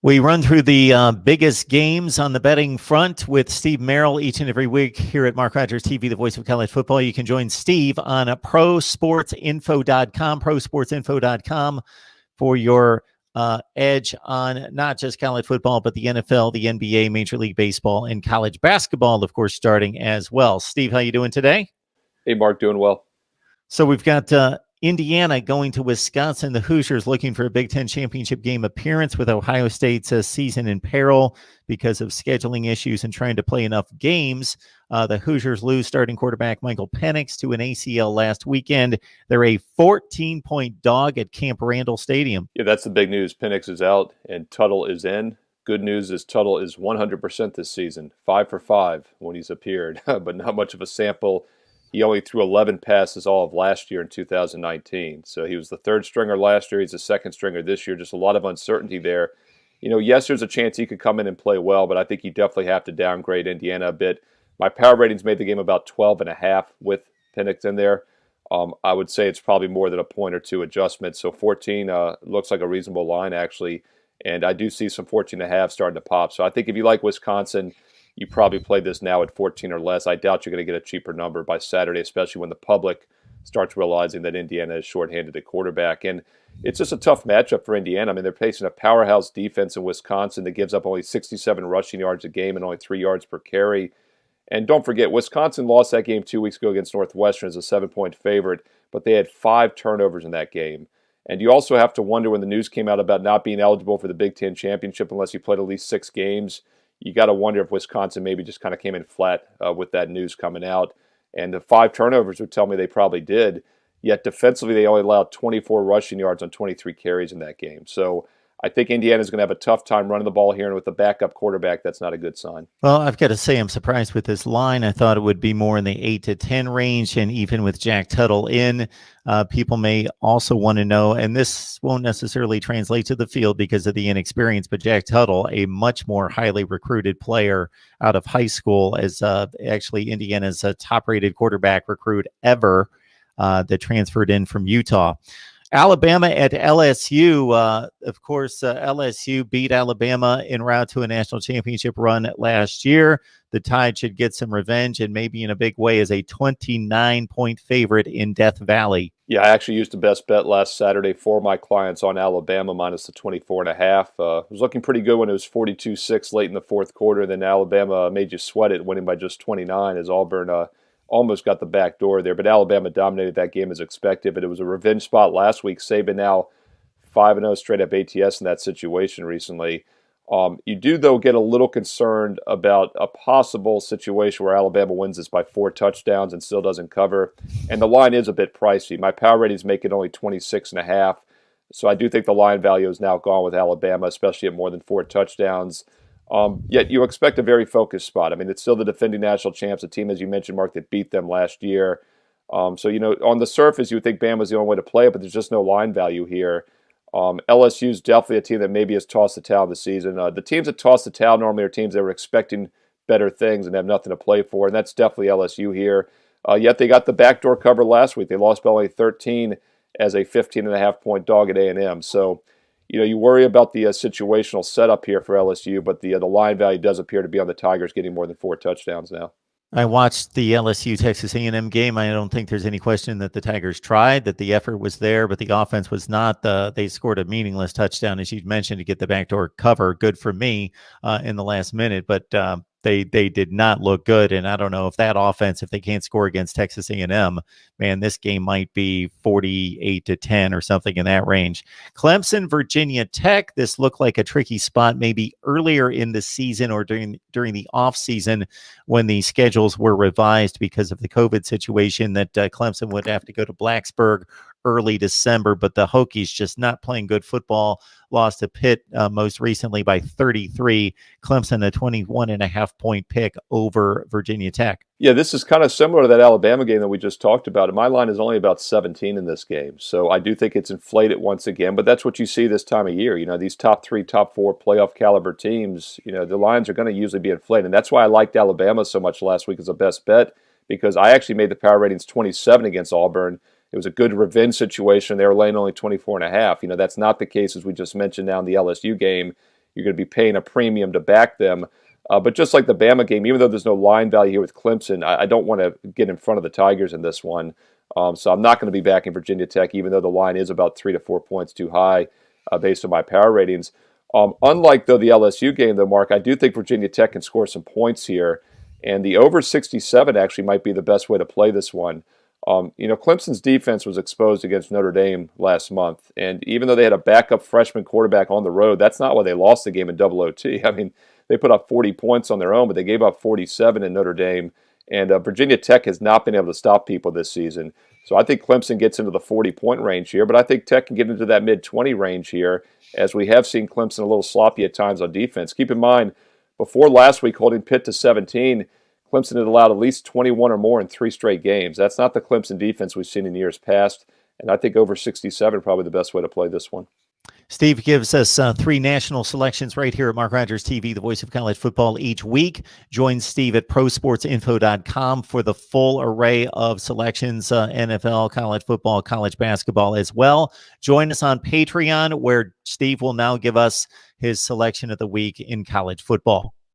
We run through the biggest games on the betting front with Steve Merrill each and every week here at Mark Rogers TV, the voice of college football. You can join Steve on prosportsinfo.com for your edge on not just college football, but the NFL, the NBA, Major League Baseball, and college basketball, of course, starting as well. Steve, how you doing today? Hey, Mark, doing well. So we've got Indiana going to Wisconsin. The Hoosiers looking for a Big Ten championship game appearance with Ohio State's season in peril because of scheduling issues and trying to play enough games. The Hoosiers lose starting quarterback Michael Penix to an ACL last weekend. They're a 14-point dog at Camp Randall Stadium. Yeah, that's the big news. Penix is out and Tuttle is in. Good news is Tuttle is 100% this season, 5 for 5 when he's appeared, but not much of a sample. He only threw 11 passes all of last year in 2019. So he was the third stringer last year. He's the second stringer this year. Just a lot of uncertainty there. Yes, there's a chance he could come in and play well, but I think you definitely have to downgrade Indiana a bit. My power ratings made the game about 12.5 with Penix in there. I would say it's probably more than a point or two adjustment. So 14 looks like a reasonable line, actually. And I do see some 14.5 starting to pop. So I think if you like Wisconsin, you probably play this now at 14 or less. I doubt you're going to get a cheaper number by Saturday, especially when the public starts realizing that Indiana is shorthanded at quarterback. And it's just a tough matchup for Indiana. I mean, they're facing a powerhouse defense in Wisconsin that gives up only 67 rushing yards a game and only 3 yards per carry. And don't forget, Wisconsin lost that game 2 weeks ago against Northwestern as a 7-point favorite, but they had 5 turnovers in that game. And you also have to wonder when the news came out about not being eligible for the Big Ten championship unless you played at least 6 games. You got to wonder if Wisconsin maybe just kind of came in flat with that news coming out. And the 5 turnovers would tell me they probably did. Yet defensively, they only allowed 24 rushing yards on 23 carries in that game. So I think Indiana's going to have a tough time running the ball here, and with a backup quarterback, that's not a good sign. Well, I've got to say I'm surprised with this line. I thought it would be more in the 8 to 10 range, and even with Jack Tuttle in, people may also want to know, and this won't necessarily translate to the field because of the inexperience, but Jack Tuttle, a much more highly recruited player out of high school, as actually Indiana's top-rated quarterback recruit ever that transferred in from Utah. Alabama at LSU. Of course, LSU beat Alabama en route to a national championship run last year. The Tide should get some revenge and maybe in a big way as a 29-point favorite in Death Valley. Yeah, I actually used the best bet last Saturday for my clients on Alabama minus the 24.5. It was looking pretty good when it was 42-6 late in the fourth quarter. Then Alabama made you sweat it, winning by just 29 as Auburn almost got the back door there, but Alabama dominated that game as expected. But it was a revenge spot last week. Saban now 5-0 straight up ATS in that situation recently. You do, though, get a little concerned about a possible situation where Alabama wins this by 4 touchdowns and still doesn't cover. And the line is a bit pricey. My power ratings make it only 26.5. So I do think the line value is now gone with Alabama, especially at more than 4 touchdowns. Yet you expect a very focused spot. I mean, it's still the defending national champs, a team, as you mentioned, Mark, that beat them last year. So, on the surface, you would think Bama's the only way to play it, but there's just no line value here. LSU's definitely a team that maybe has tossed the towel this season. The teams that toss the towel normally are teams that were expecting better things and have nothing to play for, and that's definitely LSU here. Yet they got the backdoor cover last week. They lost by only 13 as a 15.5-point dog at A&M. So, you worry about the situational setup here for LSU, but the line value does appear to be on the Tigers getting more than 4 touchdowns now. I watched the LSU Texas A&M game. I don't think there's any question that the Tigers tried, that the effort was there, but the offense was not. They scored a meaningless touchdown, as you mentioned, to get the backdoor cover. Good for me in the last minute, but they did not look good. And I don't know if that offense, if they can't score against Texas A&M, man, this game might be 48 to 10 or something in that range. Clemson, Virginia Tech. This looked like a tricky spot maybe earlier in the season or during the off season when the schedules were revised because of the COVID situation that Clemson would have to go to Blacksburg early December, but the Hokies just not playing good football. Lost to Pitt most recently by 33. Clemson a 21.5-point pick over Virginia Tech. Yeah, this is kind of similar to that Alabama game that we just talked about. And my line is only about 17 in this game. So I do think it's inflated once again, but that's what you see this time of year. These top 3, top 4 playoff caliber teams, the lines are going to usually be inflated. And that's why I liked Alabama so much last week as a best bet, because I actually made the power ratings 27 against Auburn. It was a good revenge situation. They were laying only 24.5. That's not the case, as we just mentioned now in the LSU game. you're going to be paying a premium to back them. But just like the Bama game, even though there's no line value here with Clemson, I don't want to get in front of the Tigers in this one. So I'm not going to be backing Virginia Tech, even though the line is about 3 to 4 points too high based on my power ratings. Unlike, though, the LSU game, though, Mark, I do think Virginia Tech can score some points here. And the over 67 actually might be the best way to play this one. Clemson's defense was exposed against Notre Dame last month. And even though they had a backup freshman quarterback on the road, that's not why they lost the game in double OT. I mean, they put up 40 points on their own, but they gave up 47 in Notre Dame. And Virginia Tech has not been able to stop people this season. So I think Clemson gets into the 40-point range here, but I think Tech can get into that mid-20 range here, as we have seen Clemson a little sloppy at times on defense. Keep in mind, before last week holding Pitt to 17, Clemson had allowed at least 21 or more in 3 straight games. That's not the Clemson defense we've seen in years past, and I think over 67 probably the best way to play this one. Steve gives us 3 national selections right here at Mark Rogers TV, the voice of college football, each week. Join Steve at prosportsinfo.com for the full array of selections, NFL, college football, college basketball as well. Join us on Patreon, where Steve will now give us his selection of the week in college football.